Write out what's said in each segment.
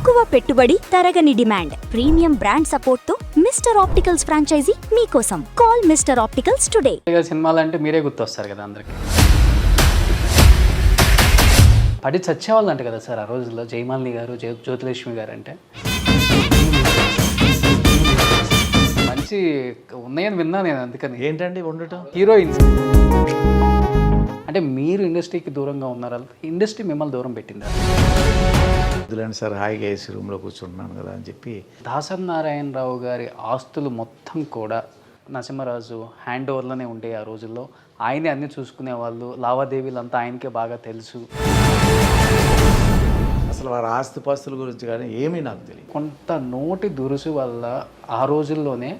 తక్కువ పెట్టుబడి, తరగని డిమాండ్, ప్రీమియం బ్రాండ్ సపోర్ట్ తో మిస్టర్ ఆప్టికల్స్ ఫ్రాంచైజీ మీకోసం. Call mister opticals today. సినిమాలు అంటే మీరే గుర్తొస్తారు కదా అందరికి. పడి చచ్చేవాళ్ళు అంట కదా సార్ ఆ రోజుల్లో, జయమాలిని గారు, జ్యోతిలక్ష్మి గారు అంటే. మంచి ఉన్నాయని విన్నా నేను, అందుకని. ఏంటండి ఉండటం? హీరోయిన్స్ అంటే మీరు ఇండస్ట్రీకి దూరంగా ఉన్నారా, ఇండస్ట్రీ మిమ్మల్ని దూరం పెట్టిందా? వద్దులేండి సార్, హాయిగా ఏసీ రూమ్లో కూర్చుంటున్నాను కదా అని చెప్పి. దాసరి నారాయణరావు గారి ఆస్తులు మొత్తం కూడా నరసింహరాజు హ్యాండ్ ఓవర్లోనే ఉంటాయి ఆ రోజుల్లో. ఆయనే అన్నీ చూసుకునేవాళ్ళు, లావాదేవీలంతా ఆయనకే బాగా తెలుసు. అసలు వారి ఆస్తిపాస్తుల గురించి కానీ ఏమీ నాకు తెలియదు. కొంత నోటి దురుసు వల్ల ఆ రోజుల్లోనే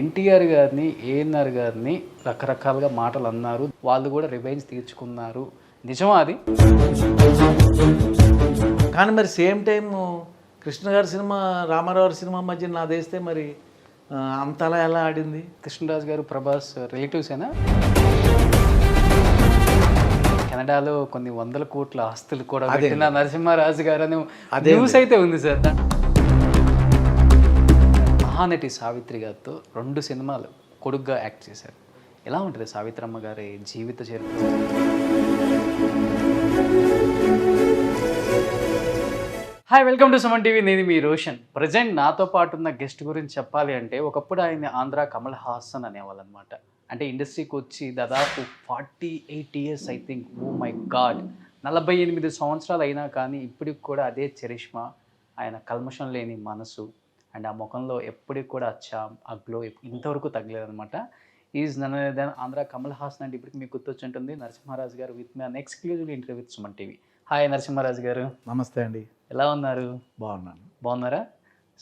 ఎన్టీఆర్ గారిని, ఏఎన్ఆర్ గారిని రకరకాలుగా మాటలు అన్నారు. వాళ్ళు కూడా రివెంజ్ తీర్చుకున్నారు. నిజమా అది? కానీ మరి సేమ్ టైం కృష్ణ గారి సినిమా, రామారావు గారి సినిమా మధ్య నాదేస్తే మరి అంతలా ఎలా ఆడింది? కృష్ణరాజు గారు, ప్రభాస్ రిలేటివ్సేనా? కెనడాలో కొన్ని వందల కోట్ల ఆస్తులు కూడా పెట్టిన నరసింహరాజు గారు అని న్యూస్ అయితే ఉంది సార్. మహానటి సావిత్రి గారితో 2 సినిమాలు కొడుగ్గా యాక్ట్ చేశారు. ఎలా ఉంటుంది సావిత్రమ్మ గారి జీవిత చరిత్ర? Hi, welcome to Suman TV. నేను మీ రోషన్. ప్రజెంట్ నాతో పాటు ఉన్న గెస్ట్ గురించి చెప్పాలి అంటే, ఒకప్పుడు ఆయన ఆంధ్ర కమల్ హాసన్ అనేవాళ్ళు అనమాట. అంటే ఇండస్ట్రీకి వచ్చి దాదాపు 48 years I think. Oh my God, 48 సంవత్సరాలు అయినా కానీ ఇప్పటికి కూడా అదే చరిష్మా, ఆయన కల్మషం లేని మనసు అండ్ ఆ ముఖంలో ఎప్పటికి కూడా ఆ గ్లో ఇంతవరకు తగ్గలేదనమాట. Is none other than Andhra Kamal Haasan. అంటే ఇప్పటికి మీకు గుర్తొచ్చుంటుంది నరసింహరాజు గారు with me an exclusive interview with Suman TV. Hi Narasimharaju గారు. నమస్తే అండి. ఎలా ఉన్నారు? బాగున్నారా?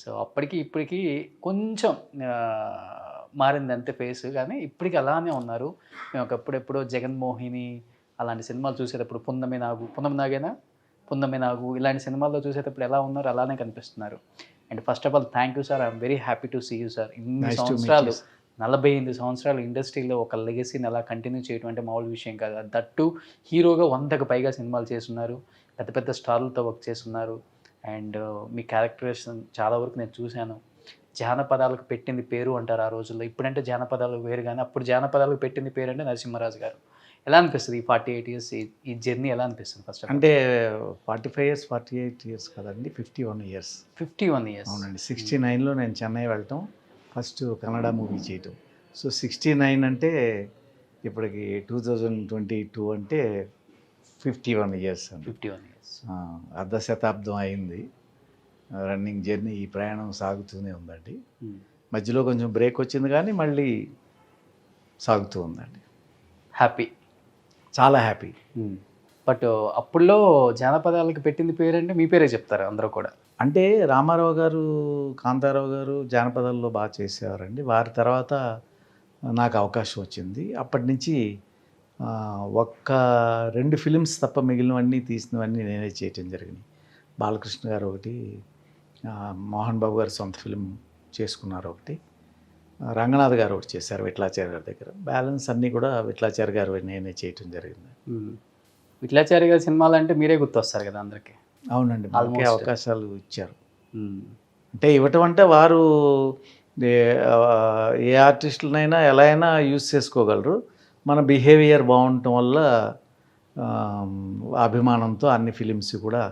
సో అప్పటికి ఇప్పటికి కొంచెం మారింది అంతే ఫేస్, కానీ ఇప్పటికి అలానే ఉన్నారు. మేము ఒకప్పుడెప్పుడో జగన్మోహిని అలాంటి సినిమాలు చూసేటప్పుడు, పున్నమి నాగు ఇలాంటి సినిమాల్లో చూసేటప్పుడు ఎలా ఉన్నారు అలానే కనిపిస్తున్నారు. And first of all thank you sir, I'm very happy to see you sir. ఇన్ని సంవత్సరాలు, 48 సంవత్సరాలు ఇండస్ట్రీలో ఒక లెగసీని అలా కంటిన్యూ చేయడం అంటే మామూలు విషయం కాదు. దట్టు హీరోగా 100కు పైగా సినిమాలు చేస్తున్నారు, పెద్ద పెద్ద స్టార్లతో వర్క్ చేస్తున్నారు. అండ్ మీ క్యారెక్టరేషన్ చాలా వరకు నేను చూశాను. జానపదాలకు పెట్టింది పేరు అంటారు ఆ రోజుల్లో. ఇప్పుడంటే జానపదాలు వేరు, కానీ అప్పుడు జానపదాలకు పెట్టింది పేరు అంటే నరసింహరాజు గారు. ఎలా అనిపిస్తుంది ఈ 48 ఇయర్స్ ఈ జర్నీ ఎలా అనిపిస్తుంది? ఫస్ట్ అంటే 45 ఇయర్స్ 48 ఇయర్స్ కదండి, 51 ఇయర్స్. 51 ఇయర్స్. అవునండి. 69లో నేను చెన్నై వెళ్ళటం, ఫస్ట్ కన్నడ మూవీ చేయటం. సో 69 అంటే ఇప్పటికి 2022 అంటే 51 ఇయర్స్ అండి. 51 ఇయర్స్, అర్ధ శతాబ్దం అయింది. రన్నింగ్ జర్నీ, ఈ ప్రయాణం సాగుతూనే ఉందండి. మధ్యలో కొంచెం బ్రేక్ వచ్చింది కానీ మళ్ళీ సాగుతూ ఉందండి. హ్యాపీ, చాలా హ్యాపీ. బట్ అప్పుల్లో జానపదాలకు పెట్టింది పేరు అంటే మీ పేరే చెప్తారు అందరూ కూడా. అంటే రామారావు గారు, కాంతారావు గారు జానపదాల్లో బాగా చేసేవారండి. వారి తర్వాత నాకు అవకాశం వచ్చింది. అప్పటి నుంచి 2 ఫిలిమ్స్ తప్ప మిగిలినవన్నీ తీసినవన్నీ నేనే చేయటం జరిగింది. బాలకృష్ణ గారు ఒకటి, మోహన్ బాబు గారు సొంత ఫిలిం చేసుకున్నారు ఒకటి, రంగనాథ్ గారు ఒకటి చేశారు విఠలాచార్య గారి దగ్గర. బ్యాలెన్స్ అన్నీ కూడా విఠలాచార్య గారు నేనే చేయటం జరిగింది. విఠలాచార్య గారి సినిమాలు అంటే మీరే గుర్తొస్తారు కదా అందరికీ. అవునండి, వాళ్ళకే అవకాశాలు ఇచ్చారు. అంటే ఇవ్వటం అంటే వారు ఏ ఆర్టిస్టులనైనా ఎలా అయినా యూజ్ చేసుకోగలరు. మన బిహేవియర్ బాగుండటం వల్ల అభిమానంతో అన్ని ఫిలిమ్స్ కూడా,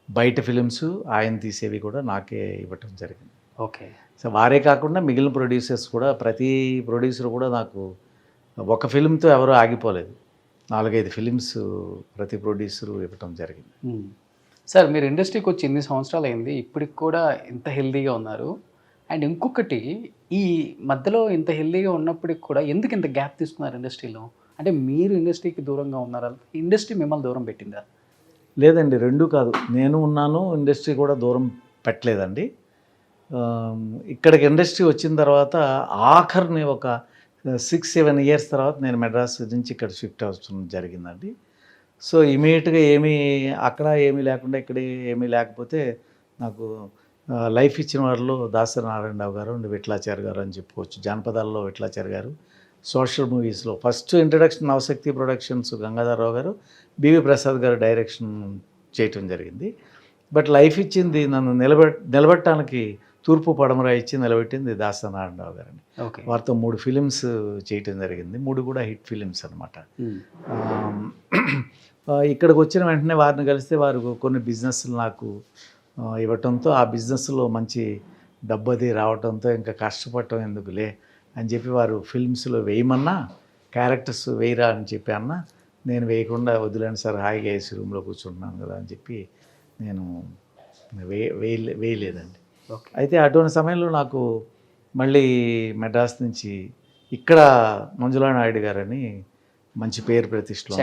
బయట ఫిలిమ్స్ ఆయన తీసేవి కూడా నాకే ఇవ్వటం జరిగింది. ఓకే. సో వారే కాకుండా మిగిలిన ప్రొడ్యూసర్స్ కూడా, ప్రతి ప్రొడ్యూసర్ కూడా నాకు ఒక ఫిలింతో ఎవరూ ఆగిపోలేదు. 4-5 ఫిలిమ్స్ ప్రతి ప్రొడ్యూసరు ఇవ్వటం జరిగింది. సార్ మీరు ఇండస్ట్రీకి వచ్చి ఎన్ని సంవత్సరాలు అయింది, ఇప్పటికి కూడా ఇంత హెల్దీగా ఉన్నారు. అండ్ ఇంకొకటి, ఈ మధ్యలో ఇంత హెల్దీగా ఉన్నప్పటికి కూడా ఎందుకు ఇంత గ్యాప్ తీసుకున్నారు ఇండస్ట్రీలో? అంటే మీరు ఇండస్ట్రీకి దూరంగా ఉన్నారా, ఇండస్ట్రీ మిమ్మల్ని దూరం పెట్టిందా? లేదండి, రెండూ కాదు. నేను ఉన్నాను, ఇండస్ట్రీ కూడా దూరం పెట్టలేదండి. ఇక్కడికి ఇండస్ట్రీ వచ్చిన తర్వాత ఆఖరిని ఒక 6-7 ఇయర్స్ తర్వాత నేను మెడ్రాస్ నుంచి ఇక్కడ షిఫ్ట్ అవడం జరిగిందండి. సో ఇమీడియట్గా అక్కడ ఏమీ లేకుండా ఇక్కడ ఏమీ లేకపోతే నాకు లైఫ్ ఇచ్చిన వారిలో దాసరి నారాయణరావు గారు అండ్ విఠలాచార్య గారు అని చెప్పుకోవచ్చు. జానపదాల్లో విఠలాచార్య గారు, సోషల్ మూవీస్లో first introduction Navashakti productions Gangadhara Rao గారు, బివి ప్రసాద్ గారు డైరెక్షన్ చేయటం జరిగింది. బట్ లైఫ్ ఇచ్చింది నన్ను నిలబెట్టడానికి తూర్పు పడమర ఇచ్చి నిలబెట్టింది దాసనారాయణరావు గారని. ఓకే. వారితో 3 ఫిలిమ్స్ చేయటం జరిగింది. 3 కూడా హిట్ ఫిలిమ్స్ అనమాట. ఇక్కడికి వచ్చిన వెంటనే వారిని కలిస్తే వారు కొన్ని బిజినెస్లు నాకు ఇవ్వటంతో ఆ బిజినెస్లో మంచి డబ్బు అది రావటంతో ఇంకా కష్టపడటం ఎందుకులే అని చెప్పి వారు ఫిల్మ్స్లో వేయమన్నా క్యారెక్టర్స్ వేయరా అని చెప్పి అన్న నేను వేయకుండా వదిలేండి సార్, హాయిగా ఏసీ రూమ్లో కూర్చుంటున్నాను కదా అని చెప్పి నేను వేయలేదండి. ఓకే. అయితే అటువంటి సమయంలో నాకు మళ్ళీ మెడ్రాస్ నుంచి ఇక్కడ మంజులా నాయుడు గారని మంచి పేరు ప్రతిష్టలు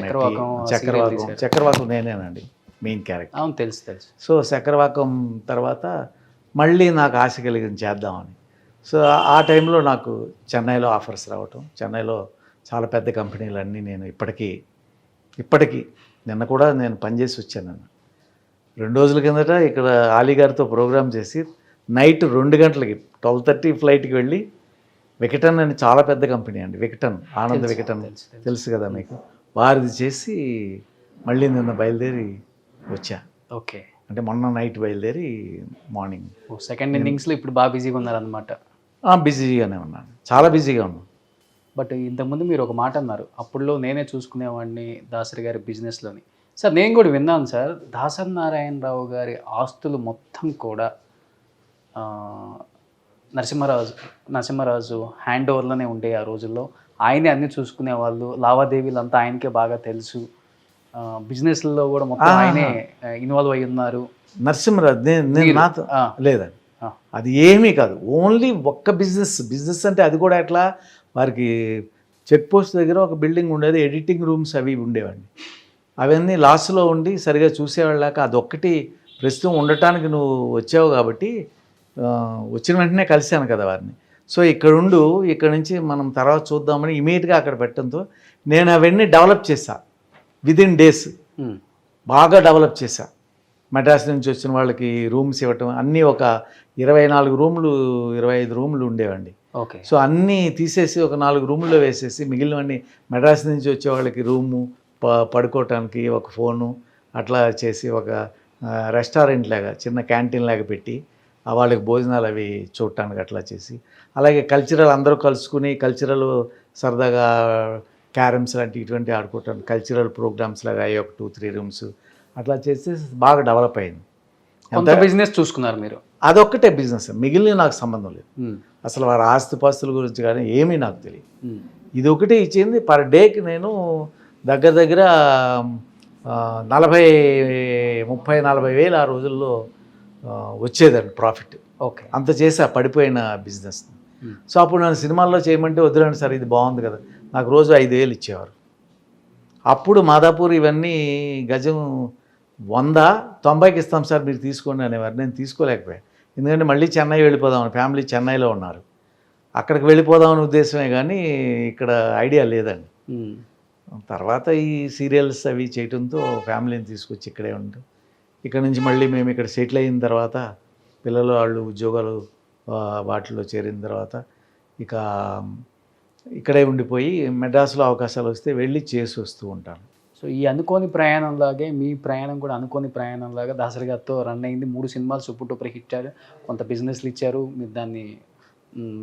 చక్రవాకం నేనేనండి మెయిన్ క్యారెక్టర్. అవును, తెలుసు తెలుసు. సో చక్రవాకం తర్వాత మళ్ళీ నాకు ఆశ కలిగింది చేద్దామని. సో ఆ టైంలో నాకు చెన్నైలో ఆఫర్స్ రావటం, చెన్నైలో చాలా పెద్ద కంపెనీలన్నీ నేను ఇప్పటికీ నిన్న కూడా నేను పనిచేసి వచ్చాను. 2 రోజుల కిందట ఇక్కడ ఆలీ గారితో ప్రోగ్రామ్ చేసి నైట్ 2 గంటలకి 12:30 ఫ్లైట్కి వెళ్ళి వికటన్ అని చాలా పెద్ద కంపెనీ అండి, వికటన్ ఆనంద్ వికటన్ తెలుసు కదా మీకు, వారిది చేసి మళ్ళీ నిన్న బయలుదేరి వచ్చా. ఓకే. అంటే మొన్న నైట్ బయలుదేరి మార్నింగ్. సెకండ్ ఇన్నింగ్స్లో ఇప్పుడు బాగా బిజీగా ఉన్నారనమాట. బిజీగానే ఉన్నాను, చాలా బిజీగా ఉన్నాను. బట్ ఇంతకుముందు మీరు ఒక మాట అన్నారు, అప్పుడులో నేనే చూసుకునేవాడిని దాసరి గారి బిజినెస్లోని. సార్ నేను కూడా విన్నాను సార్, దాసరి నారాయణరావు గారి ఆస్తులు మొత్తం కూడా నరసింహరాజు హ్యాండ్ ఓవర్లోనే ఉండే ఆ రోజుల్లో. ఆయనే అన్నీ చూసుకునేవాళ్ళు, లావాదేవీలు అంతా ఆయనకే బాగా తెలుసు, బిజినెస్లో కూడా మొత్తం ఆయనే ఇన్వాల్వ్ అయి ఉన్నారు. నరసింహరాజు నేను నాతో లేదండి, అది ఏమీ కాదు. ఓన్లీ ఒక్క బిజినెస్ అంటే అది కూడా ఎట్లా, వారికి చెక్ పోస్ట్ దగ్గర ఒక బిల్డింగ్ ఉండేది, ఎడిటింగ్ రూమ్స్ అవి ఉండేవండి. అవన్నీ లాస్లో ఉండి సరిగా చూసేవాళ్ళాక అదొక్కటి ప్రస్తుతం ఉండటానికి నువ్వు వచ్చావు కాబట్టి వచ్చిన వెంటనే కలిశాను కదా వారిని. సో ఇక్కడ నుంచి మనం తర్వాత చూద్దామని ఇమీడియట్గా అక్కడ పెట్టడంతో నేను అవన్నీ డెవలప్ చేశా. విదిన్ డేస్ బాగా డెవలప్ చేశా. మెడ్రాస్ నుంచి వచ్చిన వాళ్ళకి రూమ్స్ ఇవ్వటం, అన్నీ ఒక 24 రూమ్లు 25 రూమ్లు ఉండేవండి. ఓకే. సో అన్నీ తీసేసి ఒక 4 రూముల్లో వేసేసి మిగిలినవన్నీ మెడ్రాస్ నుంచి వచ్చే వాళ్ళకి రూము, పడుకోవటానికి ఒక ఫోను అట్లా చేసి ఒక రెస్టారెంట్ లాగా చిన్న క్యాంటీన్ లాగా పెట్టి వాళ్ళకి భోజనాలు అవి చూడటానికి అట్లా చేసి, అలాగే కల్చరల్ అందరూ కలుసుకుని కల్చరల్ సరదాగా క్యారమ్స్ లాంటి ఇటువంటి ఆడుకోవటానికి కల్చరల్ ప్రోగ్రామ్స్ లాగా అయ్యి ఒక 2-3 రూమ్స్ అట్లా చేసి బాగా డెవలప్ అయింది. ఎంత బిజినెస్ చూసుకున్నారు మీరు? అదొక్కటే బిజినెస్, మిగిలిన నాకు సంబంధం లేదు. అసలు వారి ఆస్తిపాస్తుల గురించి కానీ ఏమీ నాకు తెలియదు. ఇది ఒకటే ఇచ్చింది. పర్ డేకి నేను దగ్గర 30-40 వేలు ఆ రోజుల్లో వచ్చేదండి ప్రాఫిట్. ఓకే. అంత చేసా పడిపోయిన బిజినెస్. సో అప్పుడు నన్ను సినిమాల్లో చేయమంటే వద్దులండి సార్, ఇది బాగుంది కదా, నాకు రోజు 5,000 ఇచ్చేవారు. అప్పుడు మాదాపూర్ ఇవన్నీ గజం 100-90కి ఇస్తాం సార్ మీరు తీసుకోండి అనేవారు. నేను తీసుకోలేకపోయాను, ఎందుకంటే మళ్ళీ చెన్నై వెళ్ళిపోదామని, ఫ్యామిలీ చెన్నైలో ఉన్నారు, అక్కడికి వెళ్ళిపోదామని ఉద్దేశమే కానీ ఇక్కడ ఐడియా లేదండి. తర్వాత ఈ సీరియల్స్ అవి చేయడంతో ఫ్యామిలీని తీసుకొచ్చి ఇక్కడే ఉంటాం. ఇక్కడ నుంచి మళ్ళీ మేము ఇక్కడ సెటిల్ అయిన తర్వాత పిల్లలు వాళ్ళు ఉద్యోగాలు వాటిలో చేరిన తర్వాత ఇక ఇక్కడే ఉండిపోయి మెడ్రాస్లో అవకాశాలు వస్తే వెళ్ళి చేసి వస్తూ ఉంటాను. సో ఈ అనుకోని ప్రయాణంలాగే మీ ప్రయాణం కూడా అనుకోని ప్రయాణంలాగా దాసరి గారితో రన్ అయింది. 3 సినిమాలు సూపర్ డూపర్ హిట్ అయ్యారు, కొంత బిజినెస్లు ఇచ్చారు, మీరు దాన్ని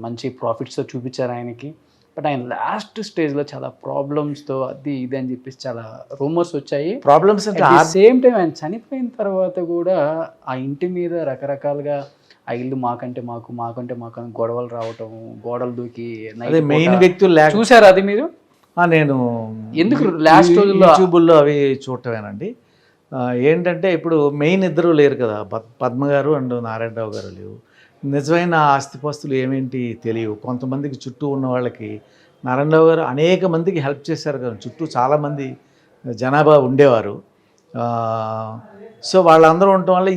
మంచి ప్రాఫిట్స్తో చూపించారు ఆయనకి. బట్ ఆయన లాస్ట్ స్టేజ్లో చాలా ప్రాబ్లమ్స్తో అది ఇది అని చెప్పేసి చాలా రూమర్స్ వచ్చాయి. ప్రాబ్లమ్స్ అంటే సేమ్ టైం ఆయన చనిపోయిన తర్వాత కూడా ఆ ఇంటి మీద రకరకాలుగా ఆ ఇల్లు మాకంటే మాకు అని గొడవలు రావటం, గోడలు దూకి మెయిన్ వ్యక్తులు చూసారు. అది మీరు నేను ఎందుకు లాస్ట్ రోజుల్లో యూట్యూబ్లో అవి చూడటమేనండి. ఏంటంటే ఇప్పుడు మెయిన్ ఇద్దరు లేరు కదా, పద్మ గారు అండ్ నారాయణరావు గారు లేవు. నిజమైన ఆస్తిపాస్తులు ఏమేంటి తెలియవు. కొంతమందికి చుట్టూ ఉన్న వాళ్ళకి నారాయణరావు గారు అనేక మందికి హెల్ప్ చేశారు కదా, చుట్టూ చాలామంది జనాభా ఉండేవారు. సో వాళ్ళందరూ ఉండటం వల్ల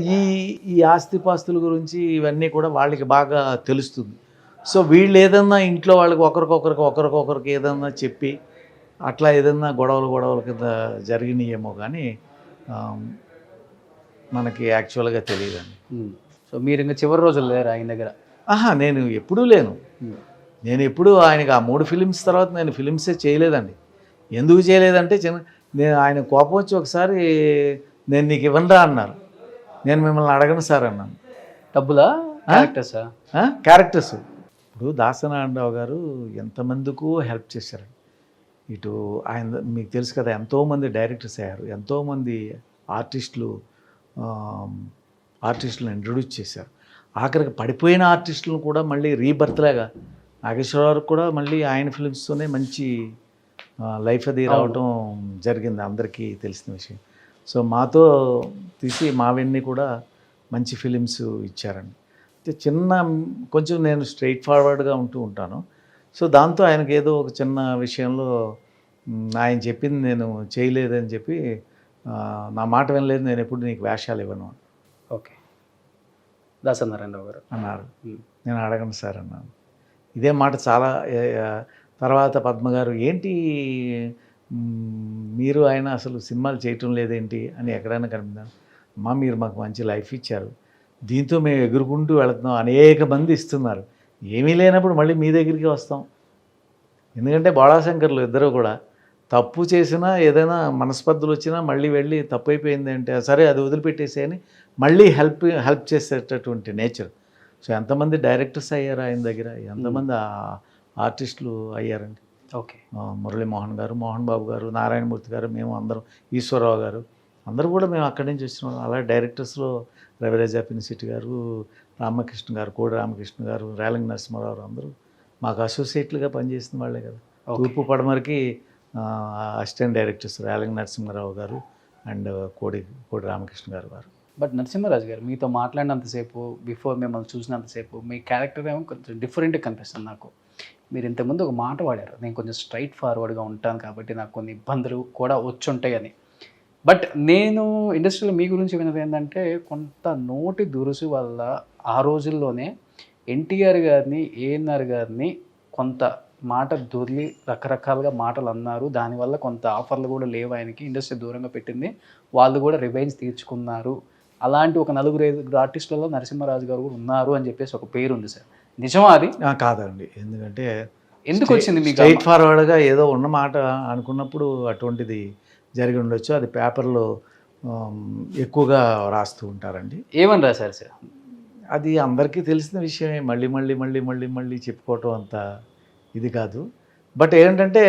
ఈ ఆస్తిపాస్తుల గురించి ఇవన్నీ కూడా వాళ్ళకి బాగా తెలుస్తుంది. సో వీళ్ళు ఏదన్నా ఇంట్లో వాళ్ళకి ఒకరికొకరికి ఏదన్నా చెప్పి అట్లా ఏదన్నా గొడవల కింద జరిగినాయేమో కానీ మనకి యాక్చువల్గా తెలియదండి. సో మీరు ఇంకా చివరి రోజులు లేరు ఆయన దగ్గర? నేను ఎప్పుడూ లేను. నేను ఎప్పుడూ ఆయనకి ఆ 3 ఫిలిమ్స్ తర్వాత నేను ఫిలిమ్సే చేయలేదండి. ఎందుకు చేయలేదంటే నేను ఆయన కోపం వచ్చి ఒకసారి నేను నీకు ఇవ్వనరా అన్నారు. నేను మిమ్మల్ని అడగను సార్ అన్నాను. డబ్బులా క్యారెక్టర్సా? క్యారెక్టర్స్ ఇప్పుడు దాసనారాయణరావు గారు ఎంతమందికో హెల్ప్ చేశారు. ఇటు ఆయన మీకు తెలుసు కదా, ఎంతోమంది డైరెక్టర్స్ అయ్యారు, ఎంతోమంది ఆర్టిస్టులను ఇంట్రొడ్యూస్ చేశారు. ఆఖరికి పడిపోయిన ఆర్టిస్టులను కూడా మళ్ళీ రీబర్త్లాగా నాగేశ్వరరావు కూడా మళ్ళీ ఆయన ఫిలిమ్స్తోనే మంచి లైఫ్ అది రావటం జరిగింది, అందరికీ తెలిసిన విషయం. సో మాతో తీసి మావన్నీ కూడా మంచి ఫిలిమ్స్ ఇచ్చారండి. చిన్న కొంచెం నేను స్ట్రైట్ ఫార్వర్డ్గా ఉంటూ ఉంటాను. సో దాంతో ఆయనకి ఏదో ఒక చిన్న విషయంలో ఆయన చెప్పింది నేను చేయలేదని చెప్పి నా మాట వినలేదు, నేను ఎప్పుడు నీకు వేషాలు ఇవ్వను ఓకే దాసనారాయణరావు గారు అన్నారు. నేను అడగను సార్ అన్నాను. ఇదే మాట చాలా తర్వాత పద్మ గారు ఏంటి మీరు ఆయన అసలు సినిమాలు చేయటం లేదేంటి అని ఎక్కడైనా కనిపించాను. అమ్మా మీరు మాకు మంచి లైఫ్ ఇచ్చారు, దీంతో మేము ఎగురుకుంటూ వెళుతున్నాం, అనేక మంది ఇస్తున్నారు, ఏమీ లేనప్పుడు మళ్ళీ మీ దగ్గరికి వస్తాం. ఎందుకంటే బోళాశంకర్లు ఇద్దరు కూడా తప్పు చేసినా ఏదైనా మనస్పర్ధలు వచ్చినా మళ్ళీ వెళ్ళి తప్పు అయిపోయింది అంటే సరే అది వదిలిపెట్టేసేయని మళ్ళీ హెల్ప్ చేసేటటువంటి నేచర్. సో ఎంతమంది డైరెక్టర్స్ అయ్యారు ఆయన దగ్గర, ఎంతమంది ఆర్టిస్టులు అయ్యారండి. ఓకే మురళీమోహన్ గారు, మోహన్ బాబు గారు, నారాయణమూర్తి గారు, మేము అందరం, ఈశ్వరరావు గారు, అందరూ కూడా మేము అక్కడి నుంచి వచ్చినాం. అలా డైరెక్టర్స్లో రవిరాజా పినిశెట్టి గారు, రామకృష్ణ గారు, కోడి రామకృష్ణ గారు, రేలంగి నరసింహారావు అందరూ మాకు అసోసియేట్లుగా పనిచేసిన వాళ్ళే కదా. తూర్పు పడమరకి అసిస్టెంట్ డైరెక్టర్స్ రేలంగి నరసింహారావు గారు అండ్ కోడి రామకృష్ణ గారు. బట్ నరసింహరాజు గారు మీతో మాట్లాడినంతసేపు, బిఫోర్ మిమ్మల్ని చూసినంతసేపు మీ క్యారెక్టర్ ఏమో కొంచెం డిఫరెంట్గా కనిపిస్తుంది నాకు. మీరు ఇంతకుముందు ఒక మాట వాడారు, నేను కొంచెం స్ట్రైట్ ఫార్వర్డ్గా ఉంటాను కాబట్టి నాకు కొన్ని ఇబ్బందులు కూడా వచ్చి ఉంటాయని. బట్ నేను ఇండస్ట్రీలో మీ గురించి విన్నది ఏంటంటే కొంత నోటి దురుసు వల్ల ఆ రోజుల్లోనే ఎన్టీఆర్ గారిని, ఏఎన్ఆర్ గారిని కొంత మాట దొర్లి రకరకాలుగా మాటలు అన్నారు, దానివల్ల కొంత ఆఫర్లు కూడా లేవు ఆయనకి, ఇండస్ట్రీ దూరంగా పెట్టింది, వాళ్ళు కూడా రివెంజ్ తీర్చుకున్నారు, అలాంటి ఒక 4-5 ఆర్టిస్టులలో నరసింహరాజు గారు కూడా ఉన్నారు అని చెప్పేసి ఒక పేరు ఉంది సార్, నిజమా అది? కాదండి, ఎందుకంటే ఎందుకు వచ్చింది మీకు? స్ట్రైట్ ఫార్వర్డ్గా ఏదో ఉన్న మాట అనుకున్నప్పుడు అటువంటిది జరిగి ఉండొచ్చు. అది పేపర్లో ఎక్కువగా రాస్తూ ఉంటారండి. ఏమని రాశారు సార్? అది అందరికీ తెలిసిన విషయమే, మళ్ళీ మళ్ళీ మళ్ళీ మళ్ళీ మళ్ళీ చెప్పుకోవటం అంత ఇది కాదు. బట్ ఏంటంటే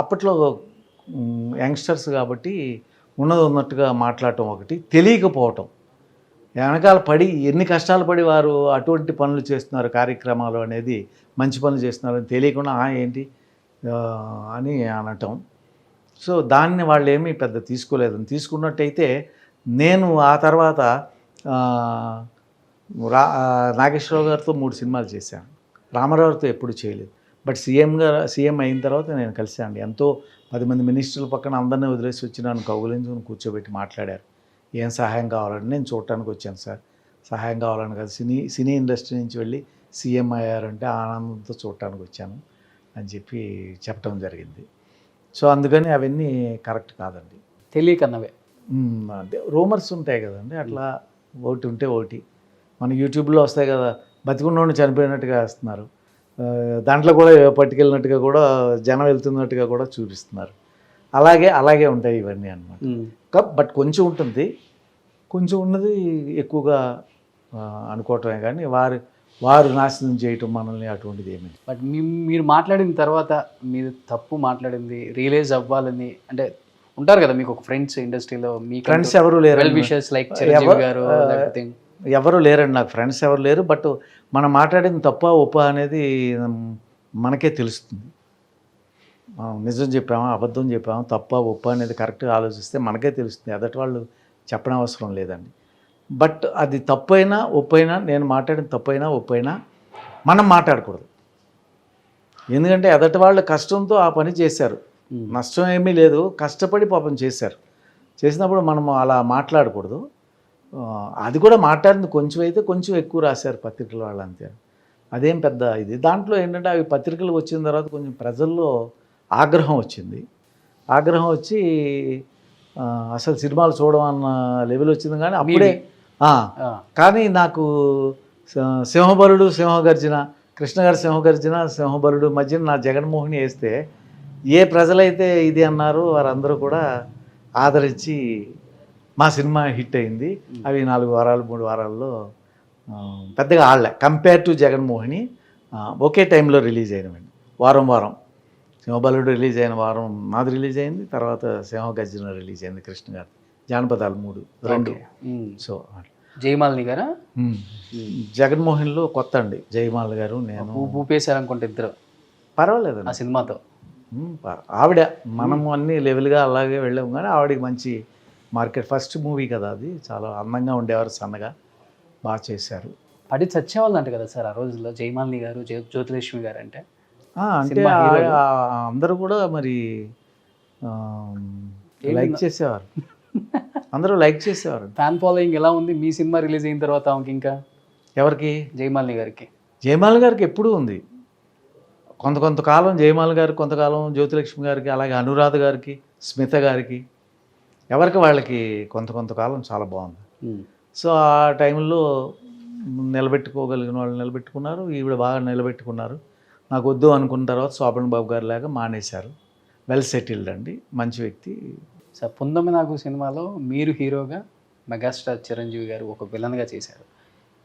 అప్పట్లో యంగ్స్టర్స్ కాబట్టి ఉన్నది ఉన్నట్టుగా మాట్లాడటం ఒకటి, తెలియకపోవటం, వెనకాల పడి ఎన్ని కష్టాలు పడి వారు అటువంటి పనులు చేస్తున్నారు, కార్యక్రమాలు అనేది మంచి పనులు చేస్తున్నారు అని తెలియకుండా ఏంటి అని అనటం. సో దాన్ని వాళ్ళు ఏమీ పెద్ద తీసుకోలేదని, తీసుకున్నట్టయితే నేను ఆ తర్వాత నాగేశ్వరరావు గారితో 3 సినిమాలు చేశాను, రామారావుతో ఎప్పుడు చేయలేదు. బట్ సీఎం అయిన తర్వాత నేను కలిశాను. ఎంతో 10 మంది మినిస్టర్ల పక్కన అందరినీ వదిలేసి వచ్చి నన్ను కౌగులించుకొని కూర్చోబెట్టి మాట్లాడారు, ఏం సహాయం కావాలని. నేను చూడటానికి వచ్చాను సార్, సహాయం కావాలని కాదు, సినీ ఇండస్ట్రీ నుంచి వెళ్ళి సీఎం అయ్యారంటే ఆనందంతో చూడటానికి వచ్చాను అని చెప్పి చెప్పడం జరిగింది. సో అందుకని అవన్నీ కరెక్ట్ కాదండి, తెలియకన్నవే. అంటే రూమర్స్ ఉంటాయి కదండి, అట్లా ఒకటి ఉంటే ఒకటి. మన యూట్యూబ్లో వస్తాయి కదా, బతికున్నోడిని చనిపోయినట్టుగా వేస్తున్నారు, దాంట్లో కూడా పట్టుకెళ్ళినట్టుగా కూడా జనం వెళ్తున్నట్టుగా కూడా చూపిస్తున్నారు. అలాగే ఉంటాయి ఇవన్నీ అన్నమాట. బట్ కొంచెం ఉంటుంది, కొంచెం ఉన్నది ఎక్కువగా అనుకోవటమే కానీ వారు నాశనం చేయటం మనల్ని అటువంటిది ఏమీ. బట్ మీరు మాట్లాడిన తర్వాత మీరు తప్పు మాట్లాడింది రియలైజ్ అవ్వాలని అంటే ఉంటారు కదా మీకు ఒక ఫ్రెండ్స్ ఇండస్ట్రీలో, మీ ఫ్రెండ్స్ ఎవరు లేరు, లైక్ చిరంజీవి గారు, ఎవరు లేరండి నాకు, ఫ్రెండ్స్ ఎవరు లేరు. బట్ మనం మాట్లాడింది తప్ప ఒప్ప అనేది మనకే తెలుస్తుంది. నిజం చెప్పామా, అబద్ధం చెప్పామా, తప్ప ఒప్ప అనేది కరెక్ట్గా ఆలోచిస్తే మనకే తెలుస్తుంది, ఎదటి వాళ్ళు చెప్పడం అవసరం లేదండి. బట్ అది తప్పైనా ఒప్పైనా, నేను మాట్లాడిన తప్పైనా ఒప్పైనా మనం మాట్లాడకూడదు. ఎందుకంటే ఎదటి వాళ్ళు కష్టంతో ఆ పని చేశారు, నష్టం ఏమీ లేదు, కష్టపడి పాపం చేసినప్పుడు మనం అలా మాట్లాడకూడదు. అది కూడా మాట్లాడింది కొంచెం అయితే కొంచెం ఎక్కువ రాశారు పత్రికల వాళ్ళు, అంతే. అదేం పెద్ద ఇది. దాంట్లో ఏంటంటే అవి పత్రికలు వచ్చిన తర్వాత కొంచెం ప్రజల్లో ఆగ్రహం వచ్చింది. ఆగ్రహం వచ్చి అసలు సినిమాలు చూడడం అన్న లెవెల్ వచ్చింది. కానీ అప్పుడే కానీ నాకు సింహబలుడు, సింహగర్జన, కృష్ణగారి సింహగర్జన, సింహబలుడు మధ్యన నా జగన్మోహిని వేస్తే ఏ ప్రజలైతే ఇది అన్నారో వారందరూ కూడా ఆదరించి మా సినిమా హిట్ అయింది. అవి 4 వారాలు 3 వారాల్లో పెద్దగా ఆడలే కంపేర్ టు జగన్మోహిని. ఒకే టైంలో రిలీజ్ అయినవండి, వారం వారం. సింహబలుడు రిలీజ్ అయిన వారం మాది రిలీజ్ అయింది, తర్వాత సింహగర్జన రిలీజ్ అయింది కృష్ణ గారు, జానపదాలు 2. సో జయమాలిని గారా? జగన్మోహన్లో కొత్త అండి జయమాల గారు, నేను. ఊపేశారు అనుకుంటే ఇద్దరు. పర్వాలేదు ఆ సినిమాతో. ఆవిడ మనము అన్ని లెవెల్గా అలాగే వెళ్ళాము, కానీ ఆవిడకి మంచి మార్కెట్. ఫస్ట్ మూవీ కదా అది, చాలా అందంగా ఉండేవారు, సన్నగా బాగా చేశారు. పడి చచ్చేవాళ్ళు అంట కదా సార్ ఆ రోజుల్లో జయమాలిని గారు, జ్యోతిలక్ష్మి గారు అంటే. అంటే అందరూ కూడా మరి లైక్ చేసేవారు, అందరూ లైక్ చేసేవారు. ఫ్యాన్ ఫాలోయింగ్ ఎలా ఉంది మీ సినిమా రిలీజ్ అయిన తర్వాత ఆమెకి? ఇంకా ఎవరికి? జయమాలిని గారికి. జయమాల గారికి ఎప్పుడూ ఉంది. కొంతకాలం జయమాల గారికి, కొంతకాలం జ్యోతిలక్ష్మి గారికి, అలాగే అనురాధ గారికి, స్మిత గారికి, ఎవరికి వాళ్ళకి కొంతకాలం చాలా బాగుంది. సో ఆ టైంలో నిలబెట్టుకోగలిగిన వాళ్ళు నిలబెట్టుకున్నారు, ఈవిడ బాగా నిలబెట్టుకున్నారు. నాకు వద్దు అనుకున్న తర్వాత శోభన్ బాబు గారు లాగా మానేశారు. వెల్ సెటిల్డ్ అండి, మంచి వ్యక్తి. సార్ 19 సినిమాలో మీరు హీరోగా, మెగాస్టార్ చిరంజీవి గారు ఒక విలన్గా చేశారు.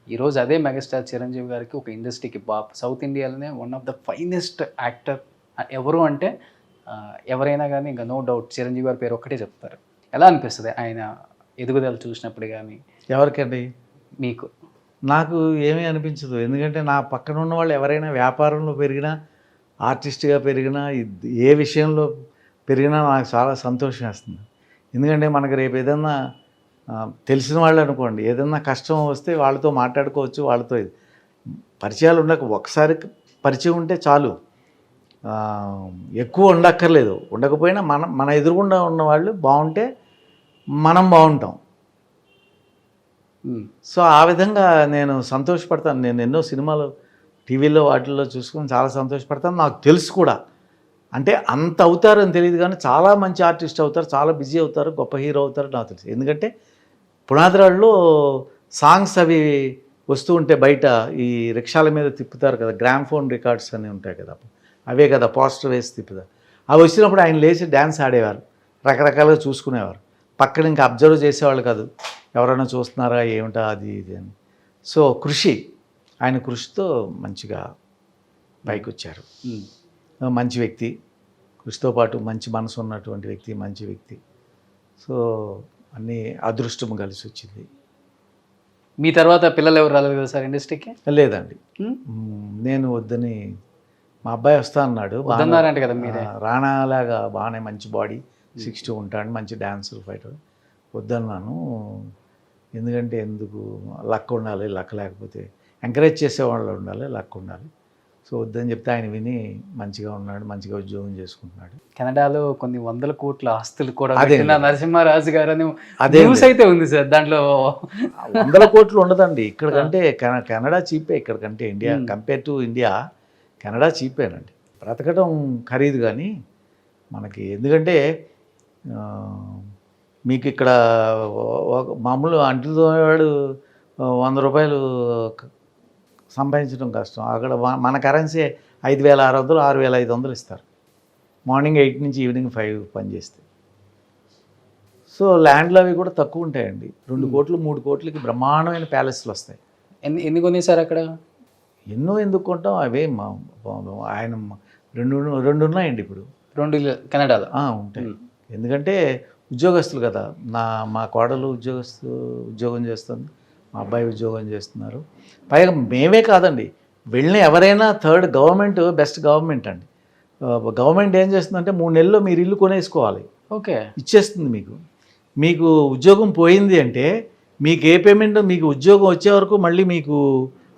ఈరోజు అదే మెగాస్టార్ చిరంజీవి గారికి ఒక ఇండస్ట్రీకి సౌత్ ఇండియాలోనే one of the finest actor ఎవరు అంటే ఎవరైనా కానీ ఇంకా నో డౌట్ చిరంజీవి గారి పేరు ఒక్కటే చెప్తారు. ఎలా అనిపిస్తుంది ఆయన ఎదుగుదల చూసినప్పుడు కానీ? ఎవరికండి? మీకు? నాకు ఏమీ అనిపించదు, ఎందుకంటే నా పక్కన ఉన్న వాళ్ళు ఎవరైనా వ్యాపారంలో పెరిగినా, ఆర్టిస్ట్గా పెరిగినా, ఏ విషయంలో పెరిగినా నాకు చాలా సంతోషం వేస్తుంది. ఎందుకంటే మనకు రేపు ఏదన్నా తెలిసిన వాళ్ళు అనుకోండి, ఏదన్నా కష్టం వస్తే వాళ్ళతో మాట్లాడుకోవచ్చు, వాళ్ళతో పరిచయాలు ఒకసారి పరిచయం ఉంటే చాలు, ఎక్కువ ఉండక్కర్లేదు. ఉండకపోయినా మన ఎదురుగుండా ఉన్నవాళ్ళు బాగుంటే మనం బాగుంటాం. సో ఆ విధంగా నేను సంతోషపడతాను. నేను ఎన్నో సినిమాలు టీవీలో వాటిల్లో చూసుకొని చాలా సంతోషపడతాను. నాకు తెలుసు కూడా, అంటే అంత అవుతారని తెలియదు కానీ చాలా మంచి ఆర్టిస్ట్ అవుతారు, చాలా బిజీ అవుతారు, గొప్ప హీరో అవుతారు నాకు తెలుసు. ఎందుకంటే పునాదిరాళ్ళలో సాంగ్స్ అవి వస్తూ ఉంటే బయట ఈ రిక్షాల మీద తిప్పుతారు కదా, గ్రామ్ఫోన్ రికార్డ్స్ అని ఉంటాయి కదా, అవే కదా పోస్టర్ వేసి తిప్పుతారు. అవి వచ్చినప్పుడు ఆయన లేచి డ్యాన్స్ ఆడేవారు, రకరకాలుగా చూసుకునేవారు. పక్కన ఇంకా అబ్జర్వ్ చేసేవాళ్ళు కాదు, ఎవరైనా చూస్తున్నారా ఏమిటా అది ఇది అని. సో ఆయన కృషితో మంచిగా పైకి వచ్చారు. మంచి వ్యక్తి, కృషితో పాటు మంచి మనసు ఉన్నటువంటి వ్యక్తి, మంచి వ్యక్తి. సో అన్నీ అదృష్టం కలిసి వచ్చింది. మీ తర్వాత పిల్లలు ఎవరు రాలేదు కదా సార్ ఇండస్ట్రీకి? లేదండి, నేను వద్దని, మా అబ్బాయి వస్తా అన్నాడు. వద్దన్నారంట కదా మీరే? రాణాలాగా బాగానే మంచి బాడీ, 6'2" ఉంటాడు, మంచి డాన్సర్, ఫైటర్. వద్దన్నాను, ఎందుకంటే ఎందుకు, లక్ ఉండాలి, లక్ లేకపోతే ఎంకరేజ్ చేసేవాళ్ళు ఉండాలి, లక్ ఉండాలి. సో వద్దని చెప్తే ఆయన విని మంచిగా ఉన్నాడు, మంచిగా ఉద్యోగం చేసుకుంటున్నాడు. కెనడాలో కొన్ని 100 కోట్ల ఆస్తులు కూడా అదే నరసింహారాజు గారు అని అదే న్యూస్ అయితే ఉంది సార్. దాంట్లో 100 కోట్లు ఉండదండి. ఇక్కడికంటే కెనడా చీపే, ఇక్కడికంటే India compare to India Canada చీపేనండి. బ్రతకడం ఖరీదు కానీ మనకి, ఎందుకంటే మీకు ఇక్కడ మామూలు అంటుతో వాడు 100 రూపాయలు సంపాదించడం కష్టం. అక్కడ మన కరెన్సీ 5,600 6,500 ఇస్తారు, మార్నింగ్ 8 నుంచి ఈవినింగ్ 5 పని చేస్తే. సో ల్యాండ్లు అవి కూడా తక్కువ ఉంటాయండి. 2 కోట్లు 3 కోట్లకి బ్రహ్మాండమైన ప్యాలెస్లు వస్తాయి. ఎన్ని కొనేసారు అక్కడ? ఎన్నో ఎందుకు కొంటాం, అవే ఆయన రెండు ఉన్నాయండి ఇప్పుడు. 2 కెనడాలో ఉంటాయి. ఎందుకంటే ఉద్యోగస్తులు కదా, మా కోడలు ఉద్యోగం చేస్తుంది, మా అబ్బాయి ఉద్యోగం చేస్తున్నారు. పైగా మేమే కాదండి, వెళ్ళిన ఎవరైనా గవర్నమెంట్ బెస్ట్ గవర్నమెంట్ అండి. గవర్నమెంట్ ఏం చేస్తుందంటే 3 నెలల్లో మీరు ఇల్లు కొనేసుకోవాలి, ఓకే ఇచ్చేస్తుంది. మీకు ఉద్యోగం పోయింది అంటే మీకు ఏ పేమెంట్, మీకు ఉద్యోగం వచ్చే వరకు మళ్ళీ మీకు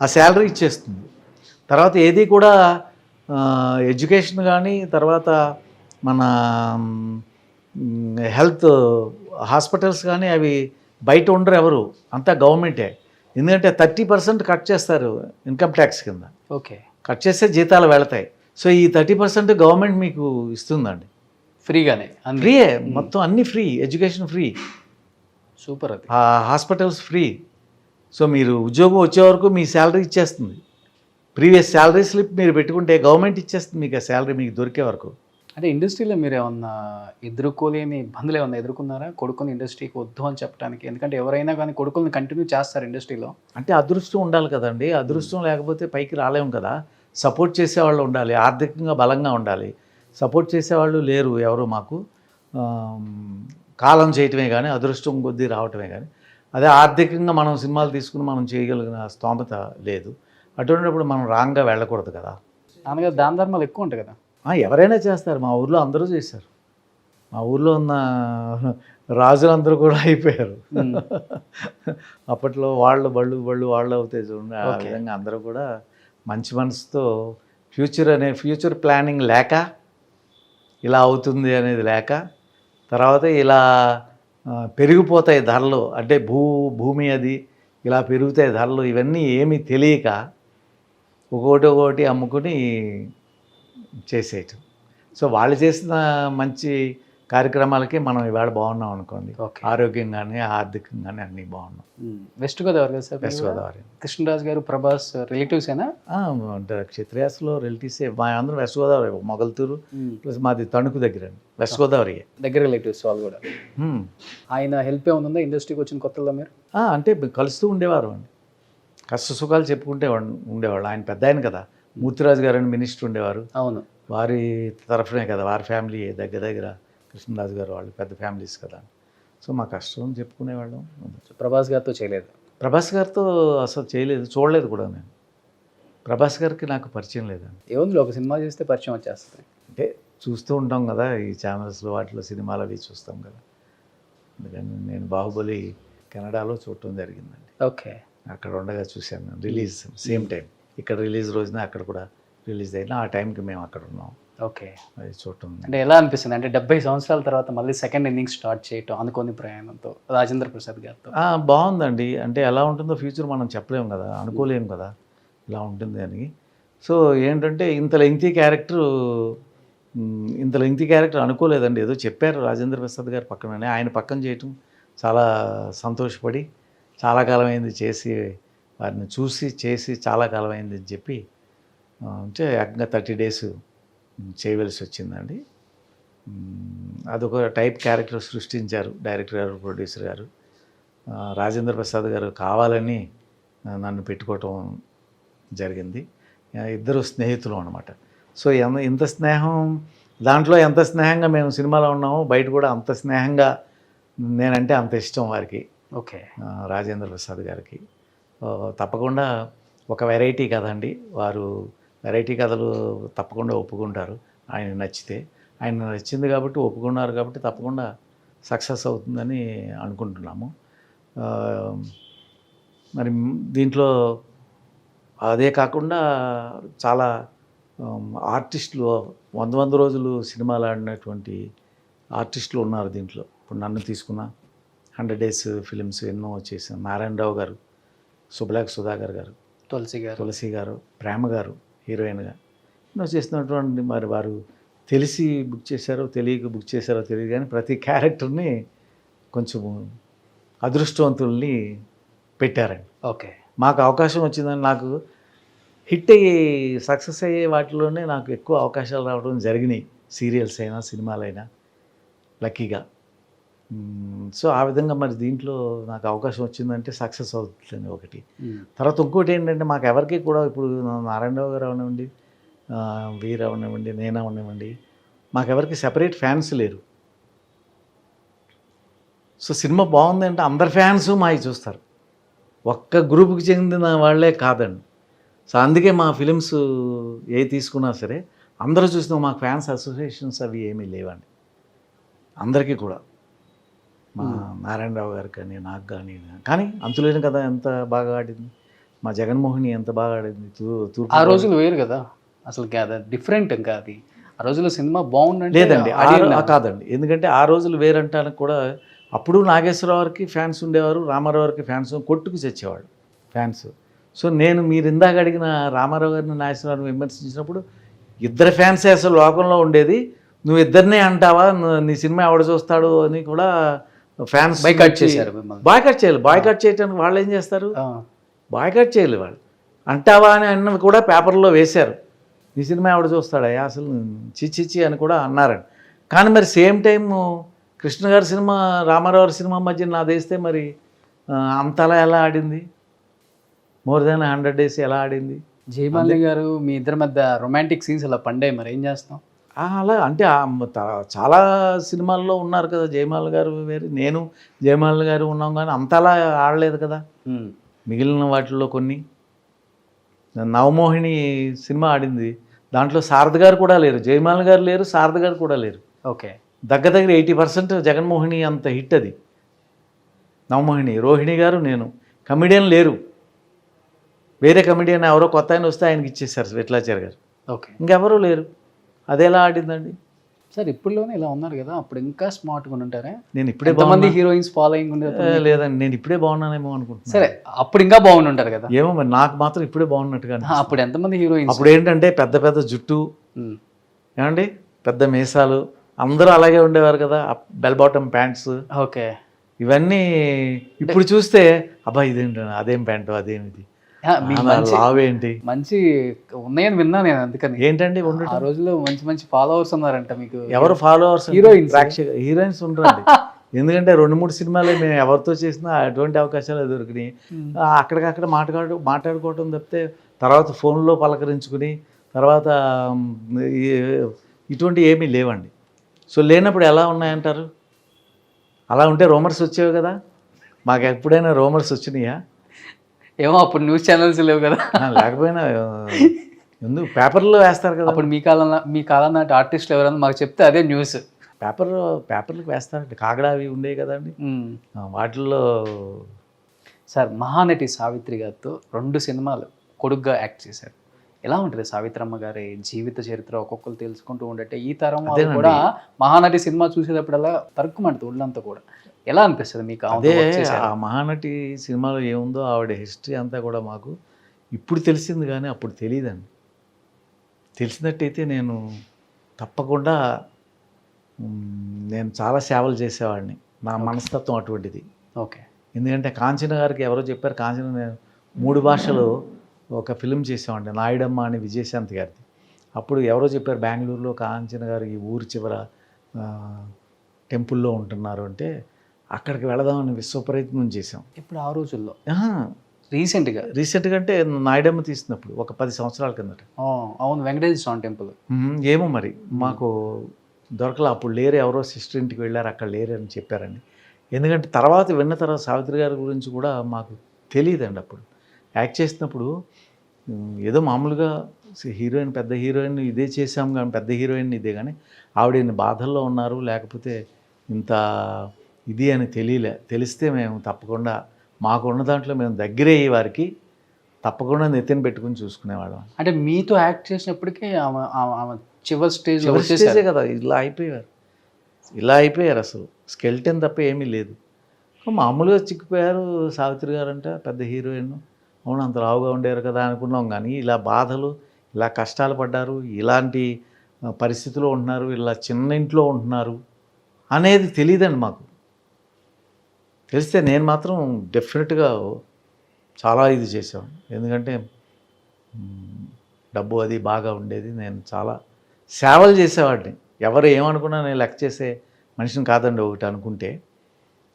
ఆ శాలరీ ఇచ్చేస్తుంది. తర్వాత ఏది కూడా ఎడ్యుకేషన్ కానీ, తర్వాత మన హెల్త్ హాస్పిటల్స్ కానీ అవి బయట ఉండరు ఎవరు, అంతా గవర్నమెంటే. ఎందుకంటే 30% కట్ చేస్తారు ఇన్కమ్ ట్యాక్స్ కింద, ఓకే, కట్ చేస్తే జీతాలు వెళతాయి. సో ఈ 30% గవర్నమెంట్ మీకు ఇస్తుందండి ఫ్రీగానే. ఫ్రీయే, మొత్తం అన్నీ ఫ్రీ, ఎడ్యుకేషన్ ఫ్రీ, సూపర్. అది హాస్పిటల్స్ ఫ్రీ. సో మీరు ఉద్యోగం వచ్చే వరకు మీ శాలరీ ఇచ్చేస్తుంది. ప్రీవియస్ శాలరీ స్లిప్ మీరు పెట్టుకుంటే గవర్నమెంట్ ఇచ్చేస్తుంది మీకు ఆ శాలరీ మీకు దొరికే వరకు. అంటే ఇండస్ట్రీలో మీరు ఏమన్నా ఎదుర్కోలేని ఇబ్బందులు ఏమన్నా ఎదుర్కొన్నారా కొడుకుని ఇండస్ట్రీకి వద్దు అని చెప్పడానికి? ఎందుకంటే ఎవరైనా కానీ కొడుకుని కంటిన్యూ చేస్తారు ఇండస్ట్రీలో. అంటే అదృష్టం ఉండాలి కదండి. అదృష్టం లేకపోతే పైకి రాలేము కదా. సపోర్ట్ చేసేవాళ్ళు ఉండాలి, ఆర్థికంగా బలంగా ఉండాలి. సపోర్ట్ చేసేవాళ్ళు లేరు ఎవరు మాకు. కాలం చేయటమే కానీ, అదృష్టం కొద్దీ రావటమే కానీ, అదే ఆర్థికంగా మనం సినిమాలు తీసుకుని మనం చేయగలిగిన స్తోమత లేదు. అటువంటిప్పుడు మనం రాంగ్గా వెళ్ళకూడదు కదా. నాన్నగారు దాన ధర్మాలు ఎక్కువ ఉంటాయి కదా. ఎవరైనా చేస్తారు. మా ఊర్లో అందరూ చేశారు. మా ఊర్లో ఉన్న రాజులందరూ కూడా అయిపోయారు. అప్పట్లో వాళ్ళు బళ్ళు వాళ్ళు అవుతాయి చూడండి. ఆ విధంగా అందరూ కూడా మంచి మనసుతో ఫ్యూచర్ ప్లానింగ్ లేక, ఇలా అవుతుంది అనేది లేక, తర్వాత ఇలా పెరిగిపోతాయి ధరలు, అంటే భూమి అది ఇలా పెరుగుతాయి ధరలు, ఇవన్నీ ఏమీ తెలియక ఒక్కొక్కటి అమ్ముకుని చేసేయటం. సో వాళ్ళు చేసిన మంచి కార్యక్రమాలకి మనం ఇవాళ బాగున్నాం అనుకోండి. ఆరోగ్యంగానే ఆర్థికంగానే అన్నీ బాగున్నాం. వెస్ట్ గోదావరి కదా సార్? వెస్ట్ గోదావరి. కృష్ణరాజు గారు, ప్రభాస్ రిలేటివ్సేనా? అంటే క్షత్రియాస్లో రిలేటివ్సే. మా అందరం వెస్ట్ గోదావరి, మొగల్తూరు ప్లస్ మాది తణుకు దగ్గర అండి. వెస్ట్ గోదావరి దగ్గర రిలేటివ్స్ వాళ్ళు కూడా. ఆయన హెల్ప్ ఏముందా ఇండస్ట్రీకి వచ్చిన కొత్తలో మీరు? అంటే కలుస్తూ ఉండేవారు అండి, కష్ట సుఖాలు చెప్పుకుంటే ఉండేవాళ్ళు. ఆయన పెద్ద ఆయన కదా, మూర్తిరాజు గారు అని మినిస్టర్ ఉండేవారు. అవును, వారి తరఫునే కదా, వారి ఫ్యామిలీ దగ్గర కృష్ణరాజు గారు వాళ్ళు పెద్ద ఫ్యామిలీస్ కదా. సో మా కష్టం చెప్పుకునేవాళ్ళం. ప్రభాస్ గారితో చేయలేదు? ప్రభాస్ గారితో అసలు చేయలేదు, చూడలేదు కూడా నేను. ప్రభాస్ గారికి నాకు పరిచయం లేదండి. ఏముంది, ఒక సినిమా చేస్తే పరిచయం వచ్చేస్తుంది. అంటే చూస్తూ ఉంటాం కదా ఈ ఛానల్స్లో, వాటిలో సినిమాలు అవి చూస్తాం కదా. అందుకని నేను బాహుబలి కెనడాలో చూడటం జరిగిందండి. ఓకే, అక్కడ ఉండగా చూశాను. రిలీజ్ సేమ్ టైం, ఇక్కడ రిలీజ్ రోజున అక్కడ కూడా రిలీజ్ అయినా ఆ టైంకి మేము అక్కడ ఉన్నాం. ఓకే, అది చూడటం. అంటే ఎలా అనిపిస్తుంది అంటే 70 సంవత్సరాల తర్వాత మళ్ళీ సెకండ్ ఇన్నింగ్స్ స్టార్ట్ చేయటం అనుకోని ప్రయాణంతో రాజేంద్ర ప్రసాద్ గారితో? బాగుందండి. అంటే ఎలా ఉంటుందో ఫ్యూచర్ మనం చెప్పలేము కదా, అనుకోలేము కదా ఇలా ఉంటుంది అని. సో ఏంటంటే ఇంత లెంగ్తీ క్యారెక్టర్ అనుకోలేదండి. ఏదో చెప్పారు రాజేంద్ర ప్రసాద్ గారు పక్కననే, ఆయన పక్కన చేయటం చాలా సంతోషపడి, చాలా కాలం అయింది చేసి, వారిని చేసి చాలా కాలం అయింది అని చెప్పి అంటే ఏకంగా 30 days చేయవలసి వచ్చిందండి. అదొక టైప్ క్యారెక్టర్ సృష్టించారు డైరెక్టర్ గారు, ప్రొడ్యూసర్ గారు. రాజేంద్ర ప్రసాద్ గారు కావాలని నన్ను పెట్టుకోవటం జరిగింది. ఇద్దరు స్నేహితులు అనమాట. సో ఇంత స్నేహం, దాంట్లో ఎంత స్నేహంగా మేము సినిమాలో ఉన్నామో బయట కూడా అంత స్నేహంగా, నేనంటే అంత ఇష్టం వారికి. ఓకే, రాజేంద్ర ప్రసాద్ గారికి తప్పకుండా ఒక వెరైటీ కథ అండి. వారు వెరైటీ కథలు తప్పకుండా ఒప్పుకుంటారు. ఆయన నచ్చింది కాబట్టి ఒప్పుకున్నారు కాబట్టి తప్పకుండా సక్సెస్ అవుతుందని అనుకుంటున్నాము. మరి దీంట్లో అదే కాకుండా చాలా ఆర్టిస్టులు 100 రోజులు సినిమాలు ఆడినటువంటి ఆర్టిస్టులు ఉన్నారు దీంట్లో. ఇప్పుడు నన్ను తీసుకున్న 100 days ఫిలిమ్స్ ఎన్నో చేసిన నారాయణరావు గారు, సుబ్బలాక్ సుధాకర్ గారు, తులసి గారు, ప్రేమ గారు హీరోయిన్గా ఎన్నో చేసినటువంటి, మరి వారు తెలిసి బుక్ చేశారో తెలియక బుక్ చేశారో తెలియదు కానీ ప్రతి క్యారెక్టర్ని కొంచెం అదృష్టవంతుల్ని పెట్టారండి. ఓకే, మాకు అవకాశం వచ్చిందని, నాకు హిట్ అయ్యి సక్సెస్ అయ్యే వాటిలోనే నాకు ఎక్కువ అవకాశాలు రావడం జరిగినాయి. సీరియల్స్ అయినా సినిమాలైనా లక్కీగా. సో ఆ విధంగా మరి దీంట్లో నాకు అవకాశం వచ్చిందంటే సక్సెస్ అవుతుంది ఒకటి. తర్వాత ఇంకోటి ఏంటంటే మాకు ఎవరికి కూడా, ఇప్పుడు నారాయణరావు గారు అవనివ్వండి, వీరు అవనివ్వండి, నేను అవనివ్వండి, మాకెవరికి సెపరేట్ ఫ్యాన్స్ లేరు. సో సినిమా బాగుందంటే అందరు ఫ్యాన్స్ మావి చూస్తారు, ఒక్క గ్రూప్కి చెందిన వాళ్ళే కాదండి. సో అందుకే మా ఫిలిమ్స్ ఏ తీసుకున్నా సరే అందరూ చూసినా మాకు ఫ్యాన్స్ అసోసియేషన్స్ అవి ఏమీ లేవండి అందరికీ కూడా. మా నారాయణరావు గారికి కానీ నాకు కానీ అంతులేని కదా ఎంత బాగా ఆడింది, మా జగన్మోహిని ఎంత బాగా ఆడింది. ఆ రోజులు వేరు కదా అసలు, డిఫరెంట్. ఇంకా అది ఆ రోజుల్లో సినిమా బాగుందండి. లేదండి, కాదండి. ఎందుకంటే ఆ రోజులు వేరంటానికి కూడా అప్పుడు నాగేశ్వరరావుకి ఫ్యాన్స్ ఉండేవారు, రామారావు గారికి ఫ్యాన్స్, కొట్టుకు చచ్చేవాడు ఫ్యాన్స్. సో మీరు ఇందాక అడిగిన రామారావు గారిని నాగేశ్వరరావుని విమర్శించినప్పుడు ఇద్దరు ఫ్యాన్సే అసలు లోకంలో ఉండేది. నువ్వు ఇద్దరినే అంటావా, నీ సినిమా ఎవడు చూస్తాడు అని కూడా ఫ్యాన్స్ బాయ్కాట్ చేశారు. బాయ్కాట్ చేయడానికి వాళ్ళు ఏం చేస్తారు, బాయ్కాట్ చేయాలి వాళ్ళు. అంటావా అని అన్నవి కూడా పేపర్లో వేశారు. ఈ సినిమా ఎవడు చూస్తాడయ్యా అసలు చిచ్చిచ్చి అని కూడా అన్నారండి. కానీ మరి సేమ్ టైం కృష్ణ గారి సినిమా రామారావు గారి సినిమా మధ్య నాదేస్తే మరి అంతలా ఎలా ఆడింది, మోర్ దాన్ 100 days ఎలా ఆడింది? జయమాలి గారు మీ ఇద్దరి మధ్య రొమాంటిక్ సీన్స్ అలా పండే, మరి ఏం చేస్తాం? అలా అంటే చాలా సినిమాల్లో ఉన్నారు కదా, జయమాల గారు వేరు, నేను జయమాల గారు ఉన్నాం, కానీ అంతలా ఆడలేదు కదా. మిగిలిన వాటిల్లో కొన్ని నవమోహిని సినిమా ఆడింది, దాంట్లో శారద గారు కూడా లేరు, జయమాల గారు లేరు, శారద గారు కూడా లేరు. ఓకే, దగ్గర 80% జగన్మోహిని అంత హిట్ అది. నవమోహిని, రోహిణి గారు, నేను, కమిడియన్ లేరు, వేరే కమిడియన్ ఎవరో కొత్త ఆయన వస్తే ఆయనకి ఇచ్చేసారు విట్లాచారి గారు, ఓకే, ఇంకెవరూ లేరు. అది ఎలా ఆడిందండి? సార్ ఇప్పుడులోనే ఇలా ఉన్నారు కదా, అప్పుడు ఇంకా స్మార్ట్గా ఉంటారా? నేను ఇప్పుడే మంది హీరోయిన్స్ ఫాలోయింగ్ ఉండేది లేదండి, నేను ఇప్పుడే బాగున్నానేమో అనుకుంటున్నాను. సరే, అప్పుడు ఇంకా బాగుంటారు కదా. ఏమో మరి నాకు మాత్రం ఇప్పుడే బాగున్నట్టుగా. అప్పుడు ఎంతమంది హీరోయిన్స్? అప్పుడు ఏంటంటే పెద్ద పెద్ద జుట్టు, ఏమండి పెద్ద మీసాలు, అందరూ అలాగే ఉండేవారు కదా, బెల్ బాటమ్ ప్యాంట్స్. ఓకే, ఇవన్నీ ఇప్పుడు చూస్తే అబ్బా ఇదేంటి, అదేం ప్యాంటు, అదేమిది, లావేంటి, మంచి ఉన్నాయని విన్నా నేను, అందుకని. ఏంటండి ఆ రోజుల్లో మంచి మంచి ఫాలోవర్స్ ఉన్నారంట మీకు. ఎవరు ఫాలోవర్స్? హీరోయిన్స్, హీరోయిన్స్ ఉండరండి. ఎందుకంటే 2-3 సినిమాలే మేము ఎవరితో చేసినా అటువంటి అవకాశాలు దొరికినాయి. అక్కడికక్కడ మాట్లాడుకోవటం తప్పితే తర్వాత ఫోన్లో పలకరించుకుని తర్వాత ఇటువంటి ఏమీ లేవండి. సో లేనప్పుడు ఎలా ఉన్నాయంటారు? అలా ఉంటే రూమర్స్ వచ్చేవి కదా, మాకు ఎప్పుడైనా రూమర్స్ వచ్చినాయా? ఏమో అప్పుడు న్యూస్ ఛానల్స్ లేవు కదా, లేకపోయినా ఎందుకు పేపర్లో వేస్తారు కదా. అప్పుడు మీ కాలం నాటి ఆర్టిస్టులు ఎవరైనా మాకు చెప్తే అదే న్యూస్. పేపర్లకు వేస్తారండి, కాగడా అవి ఉండేవి కదండి, వాటిల్లో. సార్, మహానటి సావిత్రి గారితో 2 సినిమాలు కొడుగ్గా యాక్ట్ చేశారు. ఎలా ఉంటుంది సావిత్రమ్మ గారి జీవిత చరిత్ర ఒక్కొక్కరు తెలుసుకుంటూ ఉండటే ఈ తరం వాళ్ళు కూడా మహానటి సినిమా చూసేటప్పుడల్లా తరుక్కుమంటుంది ఒళ్ళంతా కూడా. ఎలా అనిపిస్తుంది మీకు? అదే ఆ మహానటి సినిమాలో ఏముందో ఆవిడ హిస్టరీ అంతా కూడా మాకు ఇప్పుడు తెలిసింది, కానీ అప్పుడు తెలియదండి. తెలిసినట్టయితే నేను తప్పకుండా నేను చాలా సేవలు చేసేవాడిని. నా మనస్తత్వం అటువంటిది. ఓకే, ఎందుకంటే కాంచన గారికి ఎవరో చెప్పారు, కాంచన నేను 3 భాషలు ఒక ఫిలిం చేసామండి, నాయుడమ్మ అని విజయశాంతి గారిది. అప్పుడు ఎవరో చెప్పారు బెంగళూరులో కాంచన గారు ఈ ఊరి చివర టెంపుల్లో ఉంటున్నారు అంటే అక్కడికి వెళదామని విశ్వప్రయత్నం చేసాం. ఇప్పుడు ఆ రోజుల్లో రీసెంట్గా అంటే నాయుడమ్మ తీసినప్పుడు ఒక 10 సంవత్సరాల కిందట. అవును, వెంకటేశ్వర స్వామి టెంపుల్. ఏమో మరి మాకు దొరకలే, అప్పుడు లేరు, ఎవరో సిస్టర్ ఇంటికి వెళ్ళారు, అక్కడ లేరు అని చెప్పారండి. ఎందుకంటే తర్వాత విన్న తర్వాత సావిత్రి గారి గురించి కూడా మాకు తెలియదండి. అప్పుడు యాక్ట్ చేసినప్పుడు ఏదో మామూలుగా హీరోయిన్, పెద్ద హీరోయిన్ ఇదే చేసాం కానీ పెద్ద హీరోయిన్ ఇదే, కానీ ఆవిడ బాధల్లో ఉన్నారు లేకపోతే ఇంత ఇది అని తెలిస్తే మేము తప్పకుండా మాకున్న దాంట్లో మేము దగ్గరే అయ్యే వారికి తప్పకుండా నెత్తిన పెట్టుకుని చూసుకునేవాళ్ళం. అంటే మీతో యాక్ట్ చేసినప్పటికీ ఆమె చివరి స్టేజ్లో స్టేజే కదా, ఇలా అయిపోయారు అసలు, స్కెల్టన్ తప్ప ఏమీ లేదు. మామూలుగా చిక్కిపోయారు సావిత్రి గారు అంటే పెద్ద హీరోయిన్, అవును అంత లావుగా ఉండేవారు కదా అనుకున్నాం, కానీ ఇలా బాధలు, ఇలా కష్టాలు పడ్డారు, ఇలాంటి పరిస్థితిలో ఉంటున్నారు, ఇలా చిన్న ఇంట్లో ఉంటున్నారు అనేది తెలియదండి మాకు. తెలిస్తే నేను మాత్రం డెఫినెట్గా చాలా ఇది చేసాం. ఎందుకంటే డబ్బు అది బాగా ఉండేది, నేను చాలా సేవలు చేసేవాడిని. ఎవరు ఏమనుకున్నా నేను లెక్క చేసే మనిషిని కాదండి. ఒకటి అనుకుంటే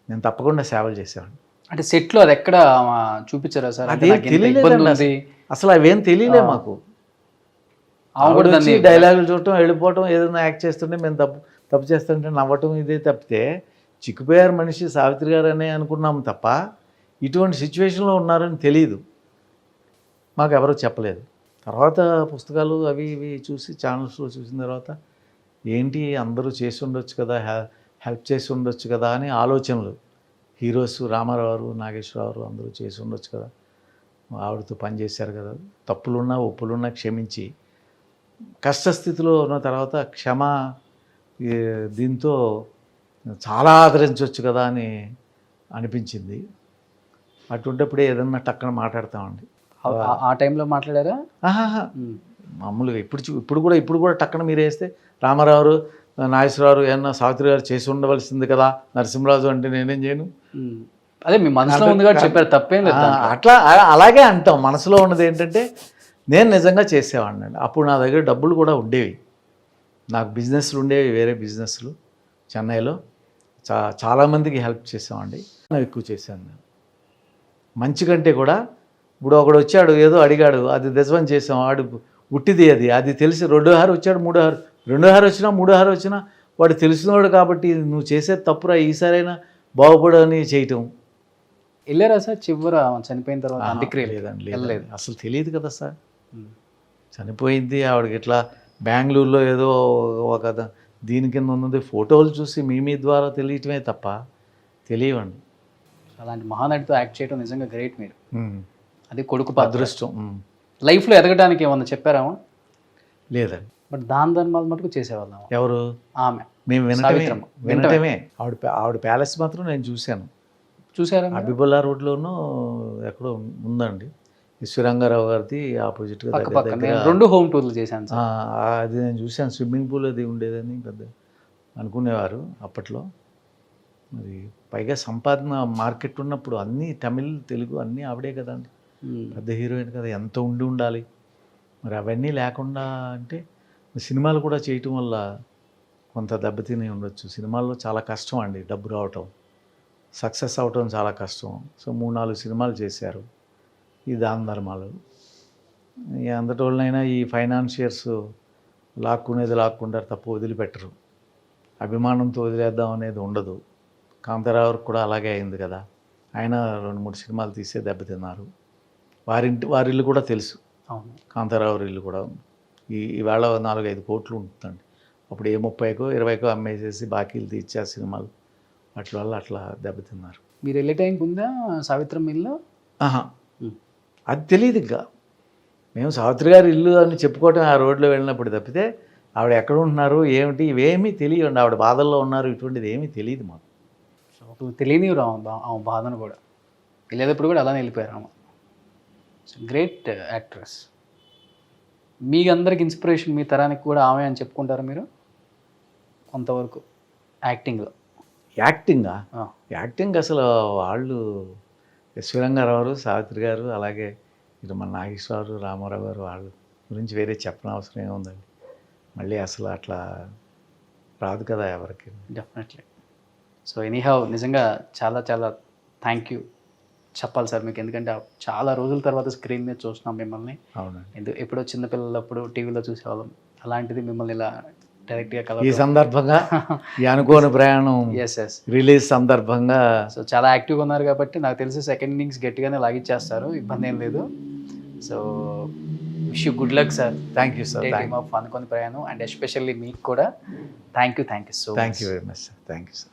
నేను తప్పకుండా సేవలు చేసేవాడిని. అంటే సెట్లో అది ఎక్కడ చూపించారా సార్? అదే తెలియలేదండి అసలు, అవేం తెలియలే మాకు. డైలాగులు చూడటం, వెళ్ళిపోవటం, ఏదైనా యాక్ట్ చేస్తుంటే మేము తప్పు చేస్తుంటే నవ్వటం, ఇదే తప్పితే చిక్కుపోయారు మనిషి సావిత్రి గారు అనే అనుకున్నాము తప్ప ఇటువంటి సిచ్యువేషన్లో ఉన్నారని తెలియదు మాకు, ఎవరో చెప్పలేదు. తర్వాత పుస్తకాలు అవి ఇవి చూసి ఛానల్స్లో చూసిన తర్వాత ఏంటి అందరూ చేసి ఉండొచ్చు కదా, హెల్ప్ చేసి ఉండొచ్చు కదా అని ఆలోచనలు. హీరోస్ రామారావు గారు, నాగేశ్వరరావు అందరూ చేసి ఉండొచ్చు కదా, ఆవిడతో పనిచేశారు కదా, తప్పులున్నా ఒప్పులున్నా క్షమించి కష్టస్థితిలో ఉన్న తర్వాత దీంతో చాలా ఆదరించవచ్చు కదా అని అనిపించింది. అటువంటిప్పుడే ఏదన్నా టక్కన మాట్లాడతామండి. ఆ టైంలో మాట్లాడారా? మామూలుగా ఇప్పుడు కూడా టక్కన మీరు వేస్తే రామారావు, నాగేశ్వరరావు ఏమన్నా సావిత్రి గారు చేసి ఉండవలసింది కదా, నరసింహరాజు అంటే నేనేం చేయను. అదే మీ మనసులో ఉంది కాబట్టి చెప్పారు, తప్పేం లేదు. అట్లా అలాగే అంటాం. మనసులో ఉన్నది ఏంటంటే నేను నిజంగా చేసేవాడిని అండి. అప్పుడు నా దగ్గర డబ్బులు కూడా ఉండేవి, నాకు బిజినెస్లు ఉండేవి, వేరే బిజినెస్లు చెన్నైలో. చాలామందికి హెల్ప్ చేసామండి. ఎక్కువ చేశాను నేను. మంచి కంటే కూడా ఇప్పుడు ఒకడు వచ్చాడు ఏదో అడిగాడు, అది నిజమని చేసాం, ఆడు ఉట్టిది అది తెలిసి 2 వచ్చాడు 3 వచ్చినా వచ్చినా వాడు తెలిసినవాడు కాబట్టి నువ్వు చేసేది తప్పురా, ఈసారైనా బాగుపడని చేయటం. వెళ్ళారా సార్ చివర చనిపోయిన తర్వాత అంత్యక్రియలు? లేదండి, వెళ్ళలేదు. లేదు, అసలు తెలియదు కదా సార్. చనిపోయింది ఆవిడకి ఇట్లా బెంగళూరులో ఏదో ఒక దీని కింద ఉన్నది, ఫోటోలు చూసి మీ ద్వారా తెలియటమే తప్ప తెలియవండి. అలాంటి మహానటితో యాక్ట్ చేయడం నిజంగా గ్రేట్ మీరు. అది కొడుకు పాత్ర. అదృష్టం. లైఫ్లో ఎదగడానికి ఏమన్నా చెప్పారామా? లేదండి. బట్ దాన ధర్మాలు మటుకు చేసేవాళ్ళం. ఎవరు? ఆమె. మేము వినటమే. ఆవిడ ప్యాలెస్ మాత్రం నేను చూశాను. చూసారా? అబిబుల్లా రోడ్లోనూ ఎక్కడో ఉందండి, ఈశ్వరంగారావు గారిది ఆపోజిట్గా పక్క. నేను 2 హోమ్ టూర్లు చేశాను సార్. అది నేను చూశాను. స్విమ్మింగ్ పూల్ అది ఉండేదని పెద్ద అనుకునేవారు అప్పట్లో. మరి పైగా సంపాదన మార్కెట్ ఉన్నప్పుడు అన్నీ తమిళ్ తెలుగు అన్నీ ఆవిడే కదండి, పెద్ద హీరోయిన్ కదా, ఎంత ఉండాలి. మరి అవన్నీ లేకుండా అంటే సినిమాలు కూడా చేయటం వల్ల కొంత దెబ్బతిని ఉండొచ్చు. సినిమాల్లో చాలా కష్టం అండి డబ్బు రావటం, సక్సెస్ అవటం చాలా కష్టం. సో 3-4 సినిమాలు చేశారు ఈ దాన ధర్మాలు. అందటోళ్ళనైనా ఈ ఫైనాన్షియర్స్ లాక్కుంటారు తప్ప వదిలిపెట్టరు. అభిమానంతో వదిలేద్దాం అనేది ఉండదు. కాంతారావు కూడా అలాగే అయింది కదా, ఆయన 2-3 సినిమాలు తీసే దెబ్బతిన్నారు. వారిల్లు కూడా తెలుసు. అవును, కాంతారావు ఇల్లు కూడా ఈవేళ 4-5 కోట్లు ఉంటుందండి. అప్పుడు 30కో 20కో అమ్మేసేసి బాకీలు తీర్చే సినిమాలు, వాటి వల్ల అట్లా దెబ్బతిన్నారు. మీరు వెళ్ళే టైంకి ఉందా సావిత్రమ్మ ఇల్లు? అది తెలియదు. ఇంకా మేము సావిత్రి గారి ఇల్లు అని చెప్పుకోవటం ఆ రోడ్లో వెళ్ళినప్పుడు తప్పితే ఆవిడ ఎక్కడ ఉంటున్నారు ఏమిటి ఇవేమీ తెలియదు. ఆవిడ బాధల్లో ఉన్నారు ఇటువంటిది ఏమీ తెలియదు మాకు. తెలియని ఆమె బాధను కూడా. వెళ్ళేటప్పుడు కూడా అలానే వెళ్ళిపోయారు ఆమె. Great actress. మీ అందరికి ఇన్స్పిరేషన్ మీ తరానికి కూడా ఆమె అని చెప్పుకుంటారా మీరు కొంతవరకు యాక్టింగ్లో? యాక్టింగ్ అసలు వాళ్ళు ఈశ్వరంగారావు, సావిత్రి గారు, అలాగే ఇటు మన నాగేశ్వరరావు, రామారావు గారు, వాళ్ళ గురించి వేరే చెప్పనవసరం ఏముందండి. మళ్ళీ అసలు అట్లా రాదు కదా ఎవరికి. డెఫినెట్లీ. సో ఎనీహౌ నిజంగా చాలా చాలా థ్యాంక్ యూ చెప్పాలి సార్ మీకు, ఎందుకంటే చాలా రోజుల తర్వాత స్క్రీన్ మీద చూస్తున్నాం మిమ్మల్ని. అవునండి. ఎప్పుడో చిన్నపిల్లలప్పుడు టీవీలో చూసేవాళ్ళం, అలాంటిది మిమ్మల్ని ఇలా డైరెక్ట్గా ఈ సందర్భంగా ఈ అనుకోని ప్రయాణం రిలీజ్ సందర్భంగా. సో చాలా యాక్టివ్గా ఉన్నారు కాబట్టి నాకు తెలిసి సెకండ్ ఇన్నింగ్స్ గట్టిగానే లాగిచ్చేస్తారు, ఇబ్బంది ఏం లేదు. So wish you good luck sir. Thank you sir. అనుకోని ప్రయాణం అండ్ ఎస్పెషల్లీ మీకు కూడా thank you so much. Thank you very much sir. Thank you sir.